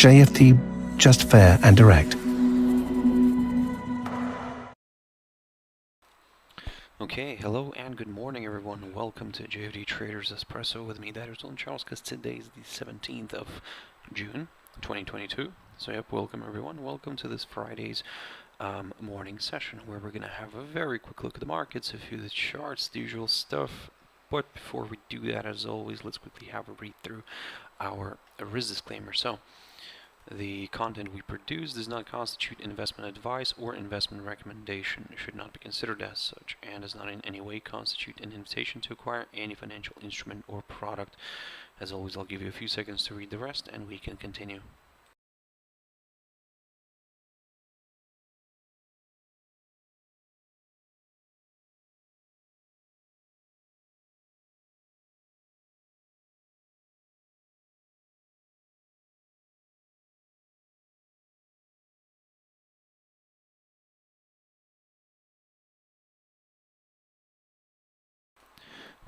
JFD, just fair and direct. Okay, hello and good morning everyone. Welcome to JFD Traders Espresso with me, Darius Anucauskas. Today is the 17th of June, 2022. So yep, welcome everyone. Welcome to this Friday's morning session where we're going to have a very quick look at the markets, a few of the charts, the usual stuff. But before we do that, as always, let's quickly have a read through our risk disclaimer. So, the content we produce does not constitute investment advice or investment recommendation. It should not be considered as such and does not in any way constitute an invitation to acquire any financial instrument or product. As always, I'll give you a few seconds to read the rest and we can continue.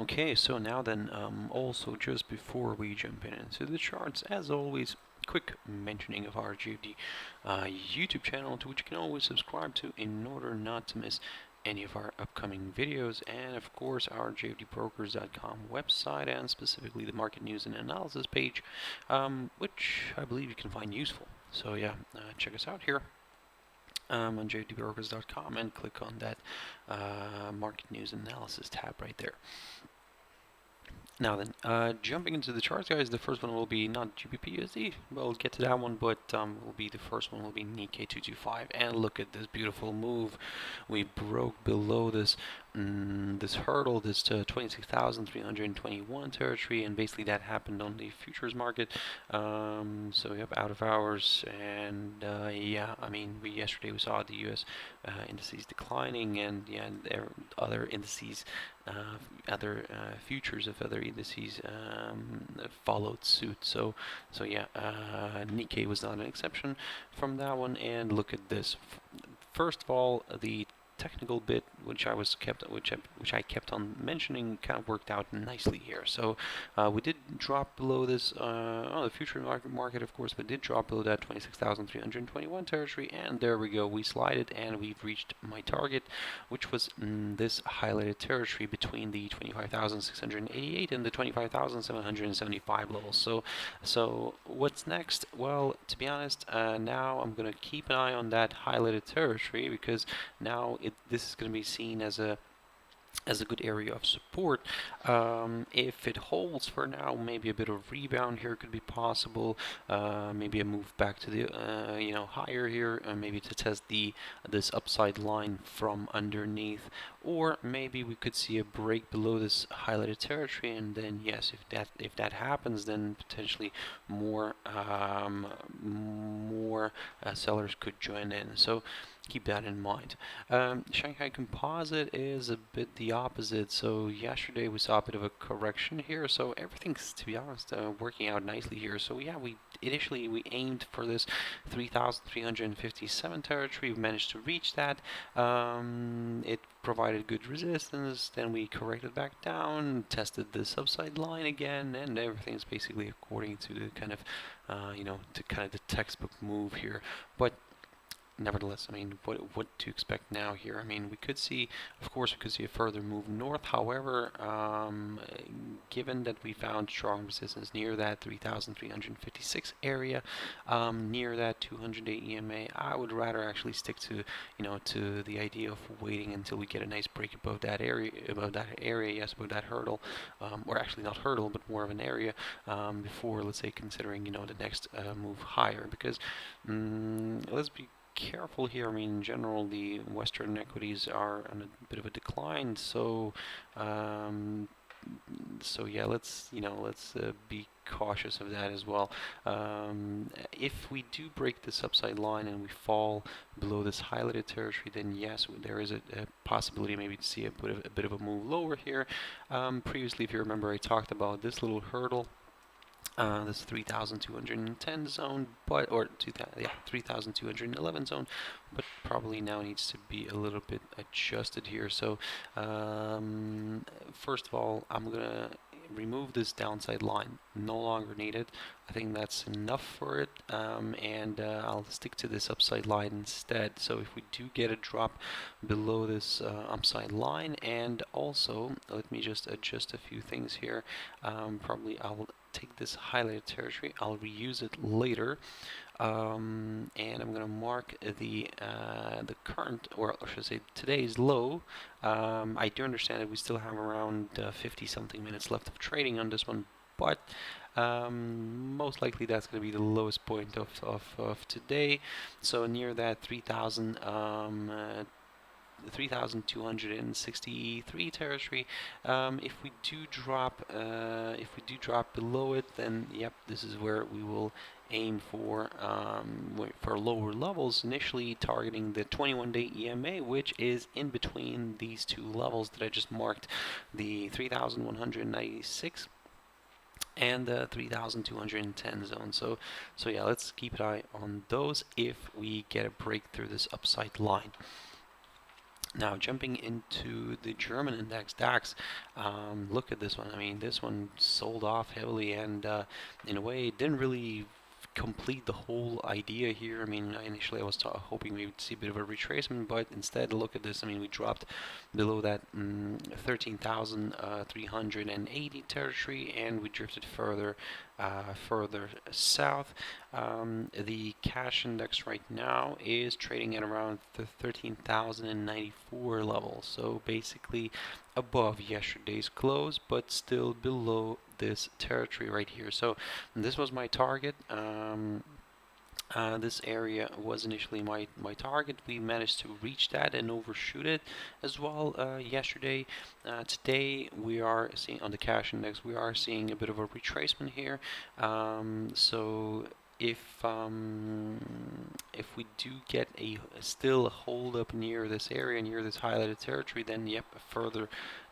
Okay, so now then, also just before we jump into the charts, as always, quick mentioning of our JFD YouTube channel, to which you can always subscribe to in order not to miss any of our upcoming videos, and of course our jfdbrokers.com website, and specifically the market news and analysis page, which I believe you can find useful. So yeah, check us out here on jfdbrokers.com and click on that market news and analysis tab right there. Now then, jumping into the charts, guys, the first one will be not Gbp Usd. We'll get to that one, but will be the first one will be Nikkei 225. And look at this beautiful move. We broke below this this hurdle, this 26,321 territory, and basically that happened on the futures market. So we have out of hours, and yeah, I mean, yesterday we saw the U.S. Indices declining, and yeah, there other indices. Other futures of other indices followed suit. So yeah, Nikkei was not an exception from that one. And look at this. First of all, the technical bit, which I kept on mentioning, kind of worked out nicely here. So we did drop below this the future market, of course, but did drop below that 26,321 territory, and there we go. We slided and we've reached my target, which was this highlighted territory between the 25,688 and the 25,775 levels. So what's next? Well, to be honest, now I'm gonna keep an eye on that highlighted territory, because now this is going to be seen as a good area of support. If it holds for now, maybe a bit of rebound here could be possible. Maybe a move back to the higher here, maybe to test this upside line from underneath, or maybe we could see a break below this highlighted territory, and then yes, if that happens, then potentially more sellers could join in. So keep that in mind. Shanghai Composite is a bit the opposite. So yesterday we saw a bit of a correction here. So everything's, to be honest, working out nicely here. So yeah, initially we aimed for this 3,357 territory. We managed to reach that. It provided good resistance. Then we corrected back down, tested this upside line again, and everything's basically according to the kind of the textbook move here. But nevertheless, I mean, what to expect now here? I mean, we could see, of course, we could see a further move north. However, given that we found strong resistance near that 3,356 area, near that 200-day EMA, I would rather actually stick to, to the idea of waiting until we get a nice break above that area, above that hurdle, or actually not hurdle, but more of an area, before, let's say, considering, the next move higher. Because let's be careful here. I mean, in general, the Western equities are on a bit of a decline. So yeah, let's be cautious of that as well. If we do break this upside line and we fall below this highlighted territory, then yes, there is a possibility maybe to see a bit of a move lower here. Previously, if you remember, I talked about this little hurdle. This 3,210 zone, or 3,211 zone, but probably now needs to be a little bit adjusted here. So first of all, I'm gonna remove this downside line. No longer needed. I think that's enough for it, and I'll stick to this upside line instead. So if we do get a drop below this upside line, and also let me just adjust a few things here. Probably I'll take this highlighted territory, I'll reuse it later, and I'm gonna mark the current, or I should say today's low. I do understand that we still have around 50 something minutes left of trading on this one, but most likely that's going to be the lowest point of today, so near that 3,263 territory. If we do drop below it, then yep, this is where we will aim for lower levels, initially targeting the 21-day EMA, which is in between these two levels that I just marked, the 3,196 and the 3,210 zone. So yeah, let's keep an eye on those if we get a break through this upside line. Now jumping into the German index DAX, look at this one. I mean, this one sold off heavily, and in a way it didn't really complete the whole idea here. I mean, initially I was hoping we would see a bit of a retracement, but instead, look at this. I mean, we dropped below that 13,380 territory, and we drifted further south. The cash index right now is trading at around the 13,094 level, so basically above yesterday's close, but still below this territory right here. So this was my target. This area was initially my target. We managed to reach that and overshoot it as well yesterday. Today we are seeing on the cash index, we are seeing a bit of a retracement here. So if we do get still a hold up near this area, near this highlighted territory, then yep, a further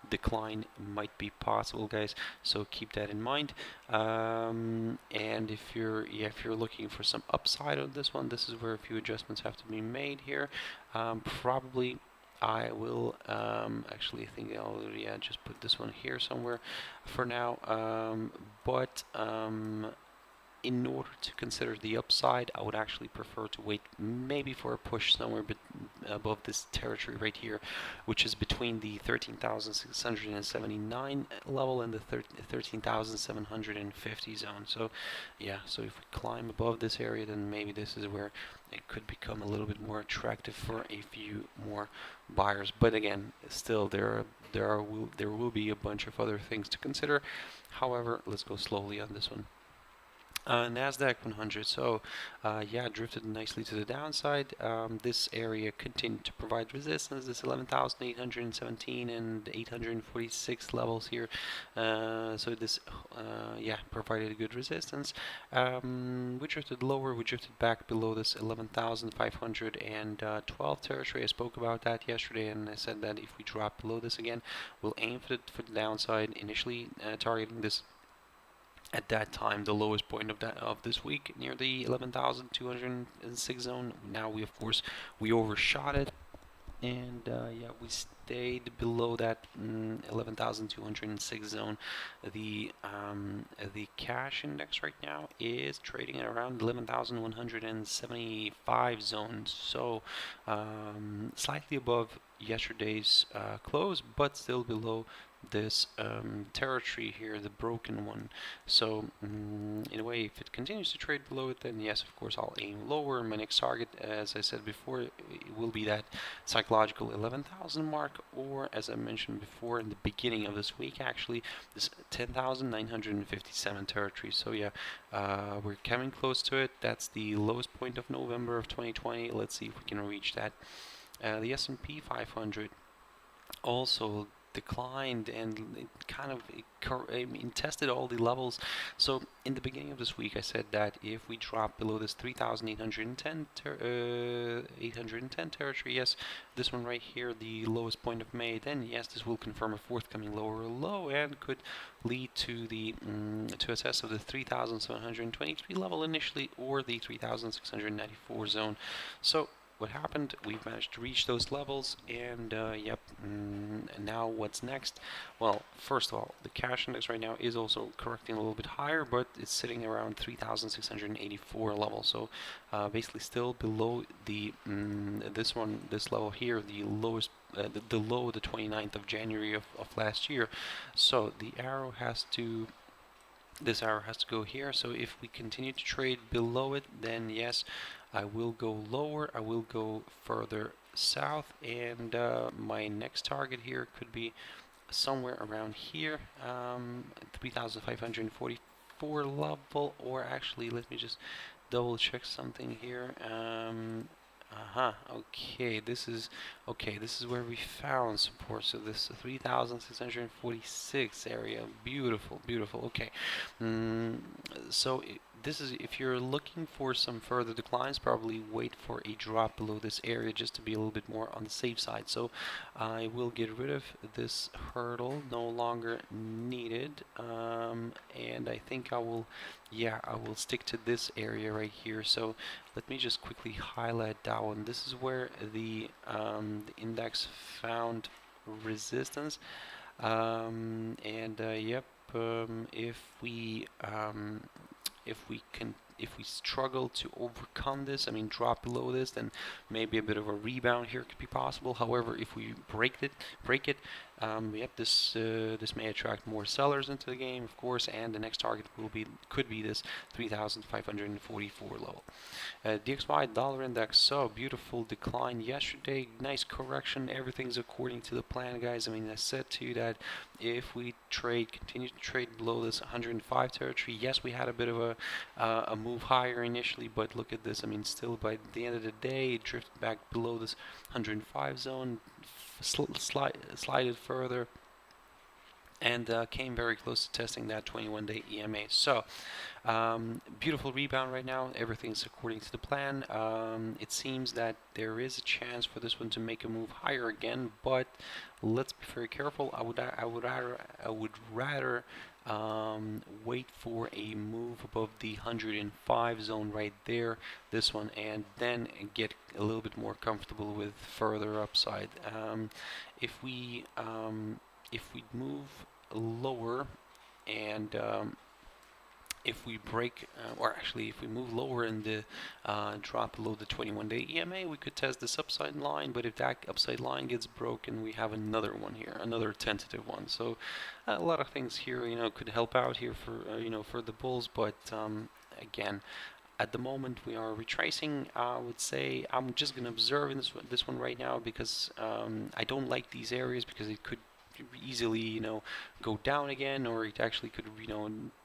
decline might be possible, guys. So keep that in mind. And if you're looking for some upside on this one, this is where a few adjustments have to be made here. Probably I will actually, I think I'll just put this one here somewhere for now. But in order to consider the upside, I would actually prefer to wait maybe for a push somewhere above this territory right here, which is between the 13,679 level and the 13,750 zone. So yeah, so if we climb above this area, then maybe this is where it could become a little bit more attractive for a few more buyers. But again, still there will be a bunch of other things to consider. However, let's go slowly on this one. Nasdaq 100, so yeah, drifted nicely to the downside. This area continued to provide resistance, this 11,817 and 846 levels here. So this yeah, provided a good resistance. We drifted lower, we drifted back below this 11,512 territory. I spoke about that yesterday, and I said that if we drop below this again, we'll aim for the downside, initially targeting this at that time the lowest point of this week near the 11,206 zone. Now we overshot it, and yeah, we stayed below that 11,206 zone. The cash index right now is trading at around 11,175 zones, so slightly above yesterday's close, but still below this territory here, the broken one. So in a way, if it continues to trade below it, then yes, of course, I'll aim lower. My next target, as I said before, it will be that psychological 11,000 mark, or as I mentioned before in the beginning of this week, actually, this 10,957 territory. So yeah, we're coming close to it. That's the lowest point of November of 2020. Let's see if we can reach that. The S&P 500 also declined, and it kind of tested all the levels. So in the beginning of this week, I said that if we drop below this 3,810 territory, yes, this one right here, the lowest point of May, then yes, this will confirm a forthcoming lower low and could lead to the to a test of the 3,723 level initially, or the 3,694 zone. So what happened? We've managed to reach those levels, and yep. Now what's next? Well, first of all, the cash index right now is also correcting a little bit higher, but it's sitting around 3,684 level. So basically still below the this level here, the lowest. The low, the 29th of January of last year. So the arrow has to, this arrow has to go here. So if we continue to trade below it, then yes, I will go lower, I will go further south, and my next target here could be somewhere around here, 3,544 level, or actually let me just double check something here. Okay, this is where we found support. So this 3,646 area, beautiful, beautiful. Okay, so this is, if you're looking for some further declines, probably wait for a drop below this area just to be a little bit more on the safe side. So I will get rid of this hurdle, no longer needed, and I think I will stick to this area right here. So let me just quickly highlight that one. This is where the index found resistance, and yep, if we struggle to overcome this, I mean drop below this, then maybe a bit of a rebound here could be possible. However, if we break it, yep, this may attract more sellers into the game, of course, and the next target could be this 3,544 level. DXY dollar index saw a beautiful decline yesterday, nice correction, everything's according to the plan, guys. I mean, I said to you that if we continue to trade below this 105 territory, yes, we had a bit of a move higher initially, but look at this. I mean, still by the end of the day, it drifted back below this 105 zone, slided further, and came very close to testing that 21-day EMA. So beautiful rebound right now, everything's according to the plan. It seems that there is a chance for this one to make a move higher again, but let's be very careful. I would rather wait for a move above the 105 zone right there, this one, and then get a little bit more comfortable with further upside. If we move lower, and if we break, or actually if we move lower and drop below the 21-day EMA, we could test this upside line. But if that upside line gets broken, we have another one here, another tentative one. So a lot of things here, could help out here for for the bulls. But again, at the moment we are retracing. I would say I'm just gonna observe in this one right now, because I don't like these areas, because it could easily go down again, or it actually could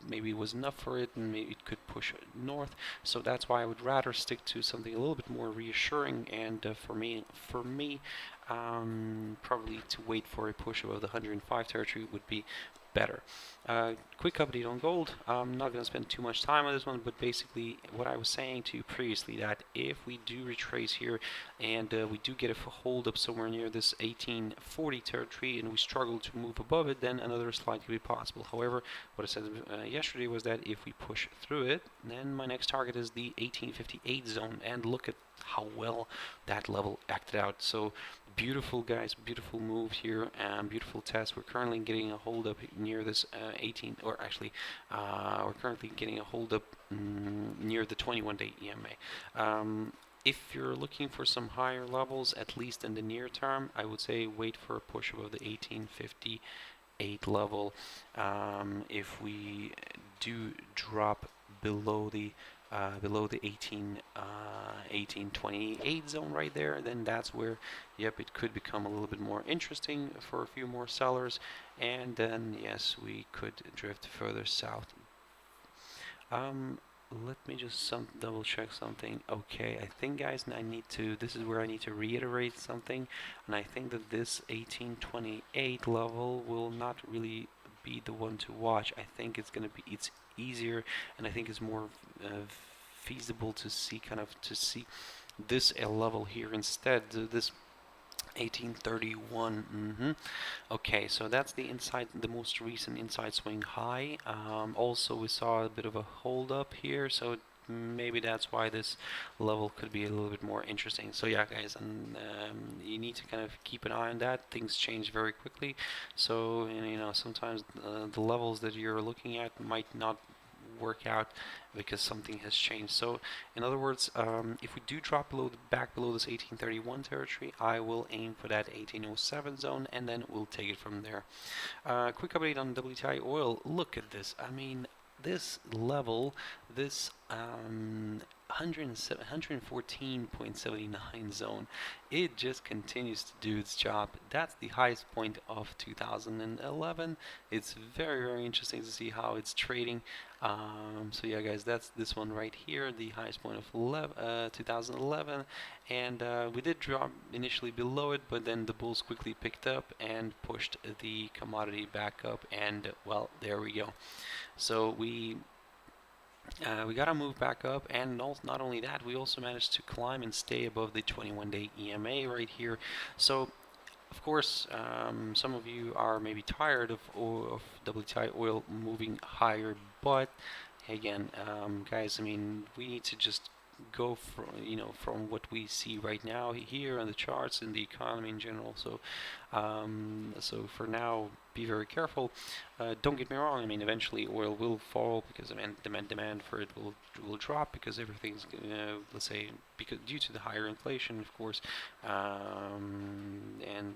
maybe it was enough for it and maybe it could push north. So that's why I would rather stick to something a little bit more reassuring, and for me probably to wait for a push above the 105 territory would be better. Quick update on gold. I'm not going to spend too much time on this one, but basically what I was saying to you previously, that if we do retrace here and we do get a hold up somewhere near this 1840 territory and we struggle to move above it, then another slide could be possible. However, what I said yesterday was that if we push through it, then my next target is the 1858 zone, and look at how well that level acted out. So beautiful, guys, beautiful move here, and beautiful test. We're currently getting a hold up near this 18, or actually we're currently getting a hold up near the 21-day EMA. If you're looking for some higher levels, at least in the near term, I would say wait for a push above the 1858 level. If we do drop below the 1828 zone right there, then that's where, yep, it could become a little bit more interesting for a few more sellers, and then yes, we could drift further south. Let me just double check something. Okay, I think, guys, this is where I need to reiterate something, and I think that this 1828 level will not really be the one to watch. I think it's easier, and I think it's more feasible to see this level here instead, this 1831. Okay, so that's the most recent inside swing high. Also, we saw a bit of a hold up here, so maybe that's why this level could be a little bit more interesting. So yeah, guys, and you need to kind of keep an eye on that. Things change very quickly, so and, you know, sometimes the levels that you're looking at might not work out because something has changed. So in other words, if we do drop back below this 1831 territory, I will aim for that 1807 zone, and then we'll take it from there. Quick update on WTI oil. Look at this. I mean, this level, this 114.79 zone, it just continues to do its job. That's the highest point of 2011. It's very, very interesting to see how it's trading. So yeah, guys, that's this one right here, the highest point of 2011, and we did drop initially below it, but then the bulls quickly picked up and pushed the commodity back up, and well, there we go. So we got to move back up, and not only that, we also managed to climb and stay above the 21-day EMA right here. So of course, some of you are maybe tired of WTI oil moving higher, but again, guys, I mean, we need to just go from, you know, from what we see right now here on the charts and the economy in general. So so for now, be very careful. Don't get me wrong, I mean, eventually oil will fall because demand for it will drop because everything's, let's say, because due to the higher inflation, of course, and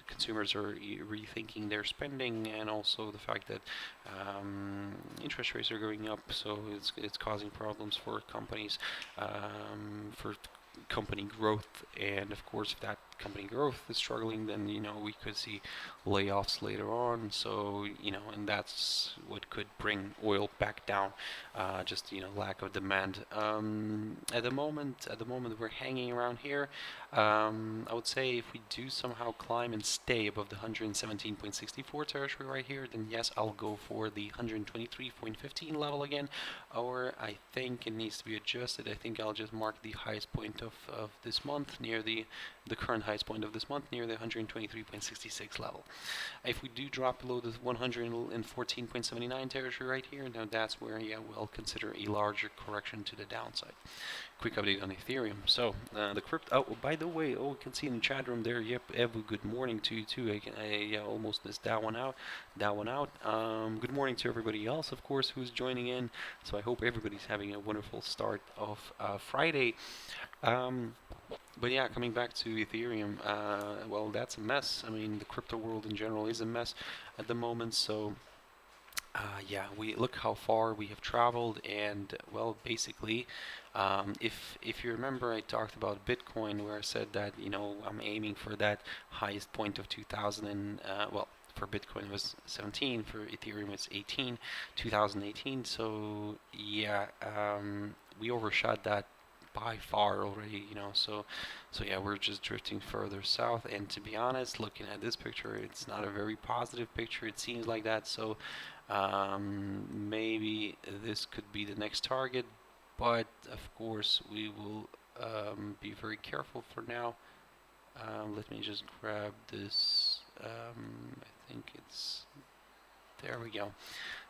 consumers are rethinking their spending, and also the fact that interest rates are going up, so it's causing problems for companies, for company growth, and of course if that company growth is struggling, then, you know, we could see layoffs later on. So, you know, and that's what could bring oil back down, just, you know, lack of demand. At the moment we're hanging around here. I would say if we do somehow climb and stay above the 117.64 territory right here, then yes, I'll go for the 123.15 level again, or I think it needs to be adjusted. I think I'll just mark the highest point of this month near the current highest point of this month near the 123.66 level. If we do drop below the 114.79 territory right here, now that's where, yeah, we'll consider a larger correction to the downside. Quick update on Ethereum. So the crypto. Oh, by the way, you can see in the chat room there. Yep, Evu, good morning to you too. I almost missed that one out. Good morning to everybody else, of course, who's joining in. So I hope everybody's having a wonderful start of Friday. But yeah, coming back to Ethereum, well, that's a mess. I mean, the crypto world in general is a mess at the moment. So yeah, we look how far we have traveled, and well, basically, if you remember, I talked about Bitcoin, where I said that, you know, I'm aiming for that highest point of 2000 and well, for Bitcoin it was 17, for Ethereum it's 2018. So yeah, we overshot that by far already, you know. So yeah, we're just drifting further south, and to be honest, looking at this picture, it's not a very positive picture. It seems like that. So maybe this could be the next target, but of course we will be very careful for now. Let me just grab this. I think it's, there we go.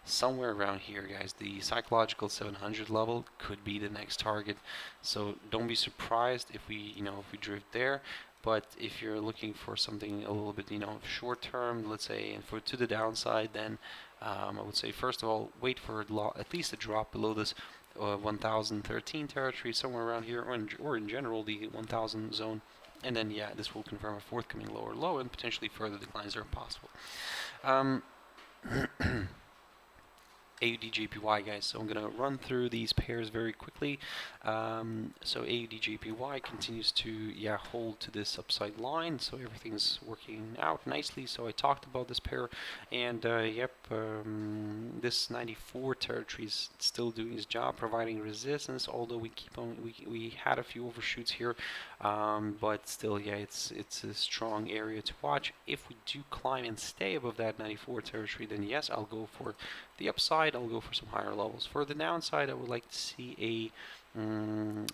Somewhere around here, guys, the psychological 700 level could be the next target. So don't be surprised if we drift there. But if you're looking for something a little bit, you know, short term, let's say, and for to the downside, then I would say first of all, wait for at least a drop below this 1013 territory, somewhere around here, or in general the 1000 zone. And then, yeah, this will confirm a forthcoming lower low, and potentially further declines are possible. Aud Jpy, guys, so I'm going to run through these pairs very quickly. So Aud Jpy continues to, yeah, hold to this upside line, so everything's working out nicely. So I talked about this pair, and yep, this 94 territory is still doing its job, providing resistance, although we had a few overshoots here, but still, yeah, it's a strong area to watch. If we do climb and stay above that 94 territory, then yes, I'll go for the upside. I'll go for some higher levels. For the downside, I would like to see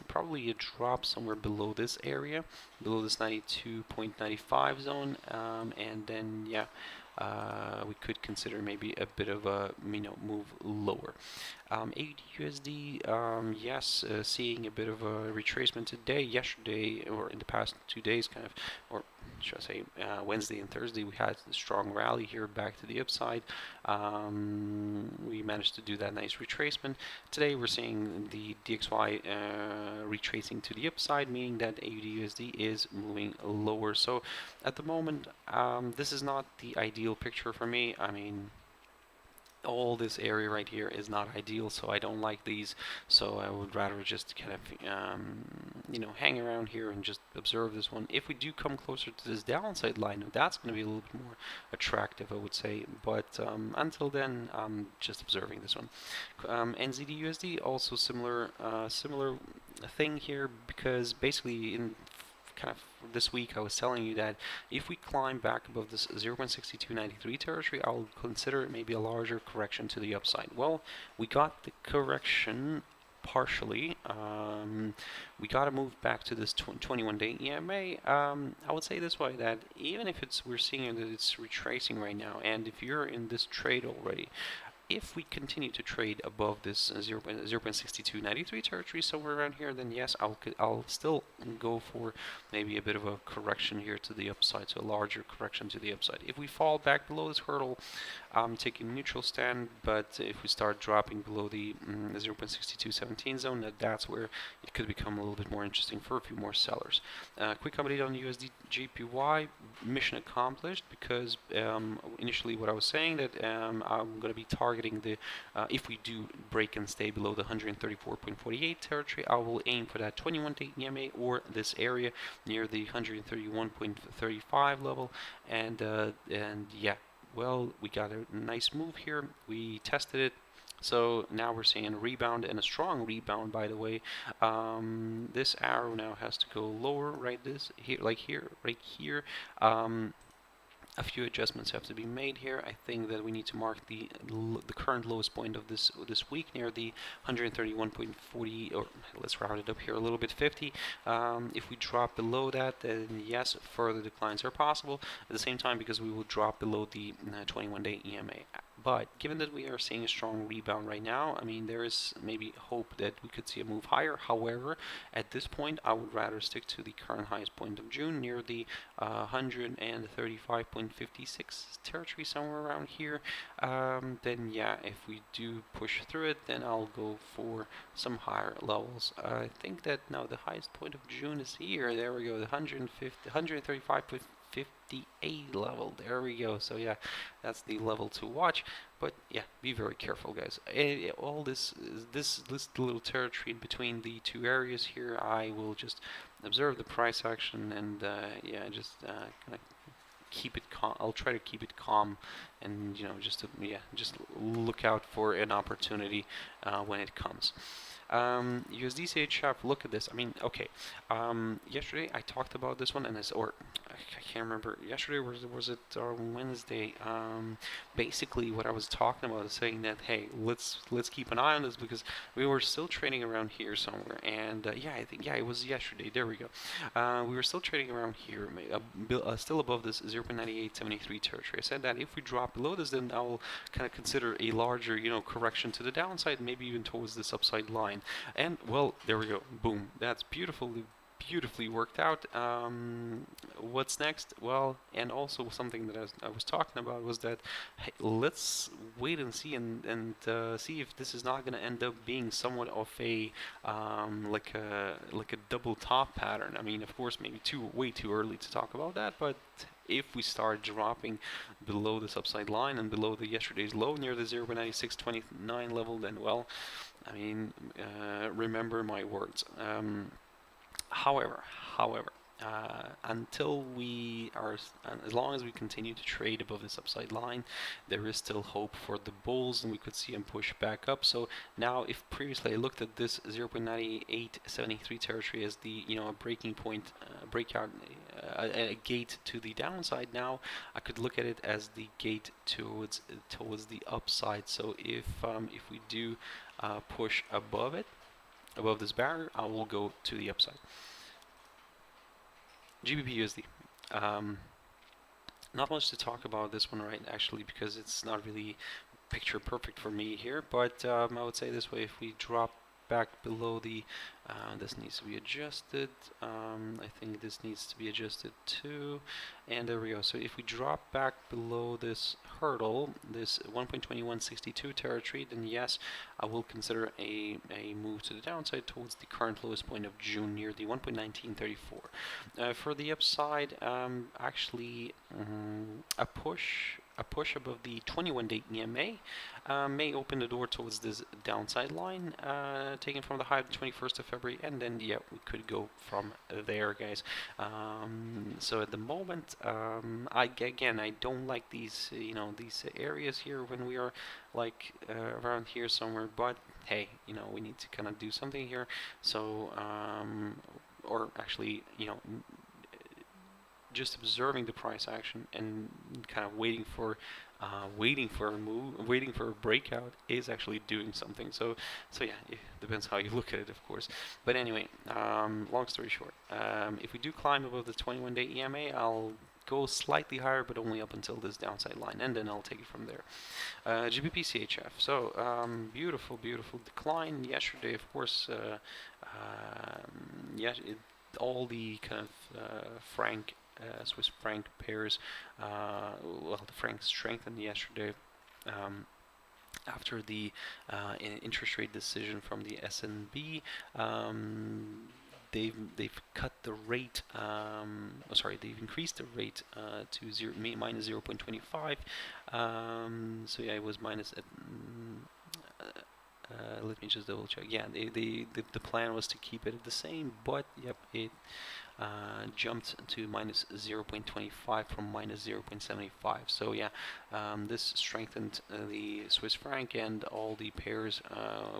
probably a drop somewhere below this area, below this 92.95 zone, and then, yeah, we could consider maybe a bit of a move lower. AUD USD, yes, seeing a bit of a retracement today. Yesterday, or in the past 2 days, kind of, or should I say, Wednesday and Thursday, we had a strong rally here back to the upside. We managed to do that nice retracement. Today, we're seeing the DXY retracing to the upside, meaning that AUD USD is moving lower. So, at the moment, this is not the ideal picture for me. I mean, all this area right here is not ideal, so I don't like these. So I would rather just kind of you know, hang around here and just observe this one. If we do come closer to this downside line, that's going to be a little bit more attractive, I would say, but until then, I'm just observing this one. Ncd Usd, also similar thing here, because basically in kind of this week I was telling you that if we climb back above this 0.6293 territory, I'll consider it maybe a larger correction to the upside. Well, we got the correction partially. We got to move back to this 21-day EMA. I would say this way, that even if we're seeing that it's retracing right now, and if you're in this trade already, if we continue to trade above this 0.6293 territory, somewhere around here, then yes, I'll still go for maybe a bit of a correction here to the upside, so a larger correction to the upside. If we fall back below this hurdle, I'm taking neutral stand, but if we start dropping below the 0.6217 zone, that's where it could become a little bit more interesting for a few more sellers. Quick update on USD JPY, mission accomplished, because initially what I was saying that I'm going to be targeting the if we do break and stay below the 134.48 territory, I will aim for that 21-day EMA or this area near the 131.35 level, and yeah, well, we got a nice move here. We tested it. So now we're seeing a rebound, and a strong rebound, by the way. This arrow now has to go lower, right? This here, like here, right here. A few adjustments have to be made here. I think that we need to mark the current lowest point of this week near the 131.40, or let's round it up here a little bit, 50. If we drop below that, then yes, further declines are possible. At the same time, because we will drop below the 21-day EMA. But given that we are seeing a strong rebound right now, I mean, there is maybe hope that we could see a move higher. However, at this point, I would rather stick to the current highest point of June near the 135.56 territory, somewhere around here. Then yeah, if we do push through it, then I'll go for some higher levels. I think that now the highest point of June is here. There we go, the 135.58 level. There we go. So yeah, that's the level to watch. But yeah, be very careful, guys. All this little territory in between the two areas here, I will just observe the price action, and yeah, just kind of keep it calm. I'll try to keep it calm, and you know, just look out for an opportunity when it comes. USD CHF, look at this. I mean, okay. Yesterday I talked about this one, and I can't remember. Yesterday was it Wednesday? Basically, what I was talking about is saying that, hey, let's keep an eye on this, because we were still trading around here somewhere, and yeah, I think it was yesterday. There we go. We were still trading around here, still above this 0.9873 territory. I said that if we drop below this, then I will kind of consider a larger, you know, correction to the downside, maybe even towards this upside line. And well, there we go. Boom. That's beautifully worked out. What's next? Well, and also something that I was talking about was that, hey, let's wait and see, and see if this is not going to end up being somewhat of a like a double top pattern. I mean, of course, maybe way too early to talk about that, but if we start dropping below this upside line and below the yesterday's low near the 0.9629 level, then well, I mean, remember my words. However, until we are, as long as we continue to trade above this upside line, there is still hope for the bulls, and we could see them push back up. So now, if previously I looked at this 0.9873 territory as the, you know, a breaking point, breakout, a gate to the downside, now I could look at it as the gate towards the upside. So if we do push above this barrier, I will go to the upside. Gbp Usd. Not much to talk about this one, right? Actually, because it's not really picture perfect for me here, but I would say this way: if we drop back below the, this needs to be adjusted. I think this needs to be adjusted too, and there we go. So if we drop back below this hurdle, this 1.2162 territory, then yes, I will consider a move to the downside towards the current lowest point of June near the 1.1934. For the upside, actually a push above the 21-day EMA may open the door towards this downside line taken from the high of the 21st of February, and then yeah, we could go from there, guys. So at the moment, I don't like these these areas here when we are like around here somewhere, but hey, we need to kind of do something here. So or actually, just observing the price action and kind of waiting for a move, waiting for a breakout is actually doing something. So yeah, it depends how you look at it, of course. But anyway, long story short, if we do climb above the 21-day EMA, I'll go slightly higher, but only up until this downside line, and then I'll take it from there. Gbp CHF. So beautiful decline yesterday, of course. All the kind of franc. Swiss franc pairs, well, the franc strengthened yesterday after the interest rate decision from the SNB. They've cut the rate. They've increased the rate to minus 0.25. So yeah, it was minus. Let me just double check. Yeah, the plan was to keep it the same, but yep, it jumped to minus 0.25 from minus 0.75. So yeah, this strengthened the Swiss franc, and all the pairs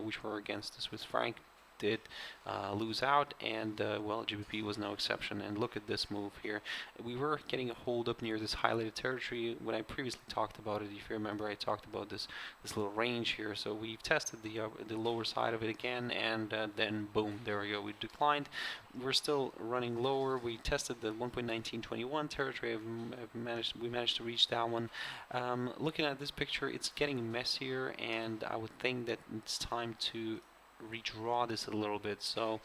which were against the Swiss franc did lose out, and well, GBP was no exception. And look at this move here. We were getting a hold up near this highlighted territory when I previously talked about it. If you remember, I talked about this little range here. So we've tested the lower side of it again, and then boom, there we go. We declined. We're still running lower. We tested the 1.1921 territory. We managed to reach that one. Looking at this picture, it's getting messier, and I would think that it's time to redraw this a little bit. So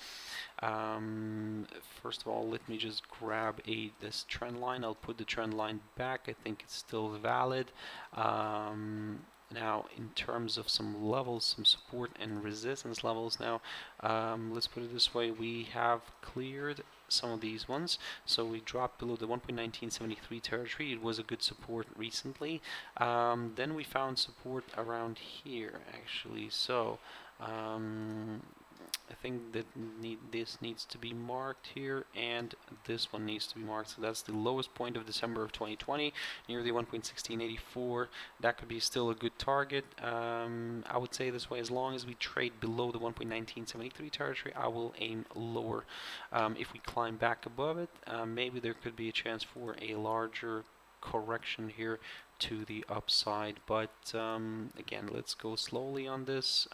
first of all, let me just grab this trend line. I'll put the trend line back. I think it's still valid. Now, in terms of some levels, some support and resistance levels, now let's put it this way: we have cleared some of these ones. So we dropped below the 1.1973 territory. It was a good support recently. Then we found support around here, actually. So I think that this needs to be marked here, and this one needs to be marked. So that's the lowest point of December of 2020, near the 1.1684. That could be still a good target. I would say this way: as long as we trade below the 1.1973 territory, I will aim lower. If we climb back above it, maybe there could be a chance for a larger correction here to the upside, but again, let's go slowly on this.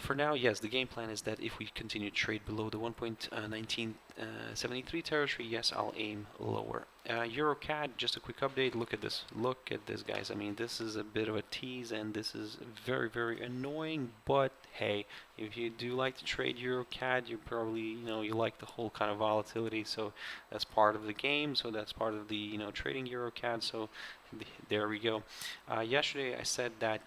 For now, yes, the game plan is that if we continue to trade below the 1.1973 territory, yes, I'll aim lower. EURUSD, just a quick update. Look at this, guys. I mean, this is a bit of a tease, and this is very, very annoying, but hey, if you do like to trade EURUSD, you probably, you like the whole kind of volatility, so that's part of the game, so that's part of the, trading EURUSD, so there we go. Yesterday I said that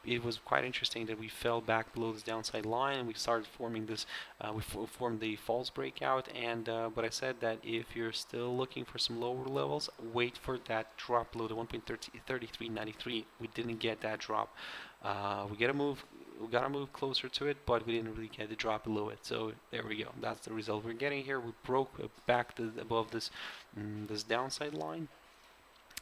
it was quite interesting that we fell back below this downside line, and we started forming this, we formed the false breakout, and but I said that if you're still looking for some lower levels, wait for that drop below the 1.3393. We didn't get that drop. We got to move closer to it, but we didn't really get the drop below it. So there we go. That's the result we're getting here. We broke back above this this downside line,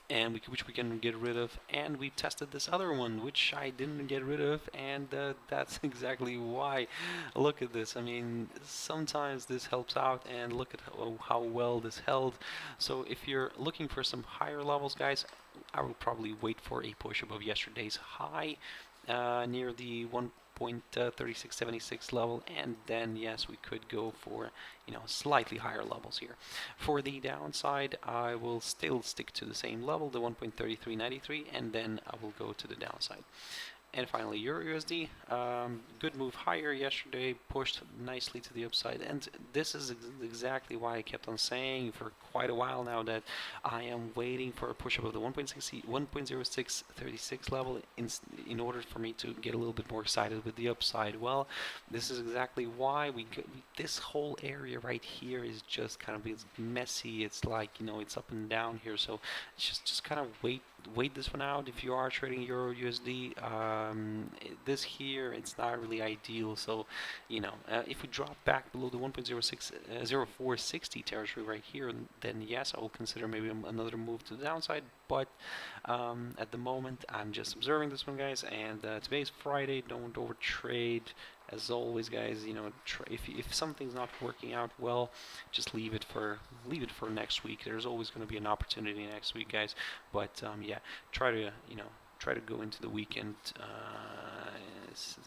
and which we can get rid of, and we tested this other one which I didn't get rid of, and that's exactly why. Look at this. I mean, sometimes this helps out, and look at how well this held. So if you're looking for some higher levels, guys, I will probably wait for a push above yesterday's high near the 1.3676 level, and then yes, we could go for, you know, slightly higher levels here. For the downside, I will still stick to the same level, the 1.3393, and then I will go to the downside. And finally, EURUSD, good move higher yesterday, pushed nicely to the upside, and this is exactly why I kept on saying for quite a while now that I am waiting for a push up of the 1.0636 level in order for me to get a little bit more excited with the upside. Well, this is exactly why this whole area right here is just kind of, it's messy. It's like, you know, it's up and down here, so just kind of wait this one out if you are trading EURUSD. This here, it's not really ideal, so, you know, if we drop back below the 1.0460 territory right here, then yes, I will consider maybe another move to the downside, but at the moment I'm just observing this one, guys. And today's Friday, don't overtrade. As always, guys, you know, if something's not working out well, just leave it for next week. There's always going to be an opportunity next week, guys. But yeah, try to go into the weekend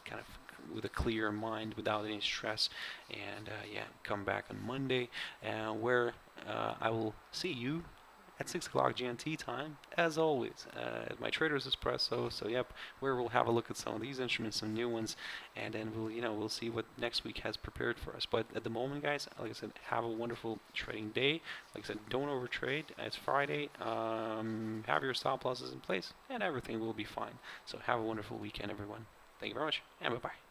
kind of with a clear mind, without any stress, and yeah, come back on Monday, where I will see you at 6 o'clock GMT time, as always, at my Traders Espresso. So yep, where we'll have a look at some of these instruments, some new ones, and then we'll see what next week has prepared for us. But at the moment, guys, like I said, have a wonderful trading day. Like I said, don't overtrade. It's Friday. Have your stop losses in place, and everything will be fine. So have a wonderful weekend, everyone. Thank you very much, and bye-bye.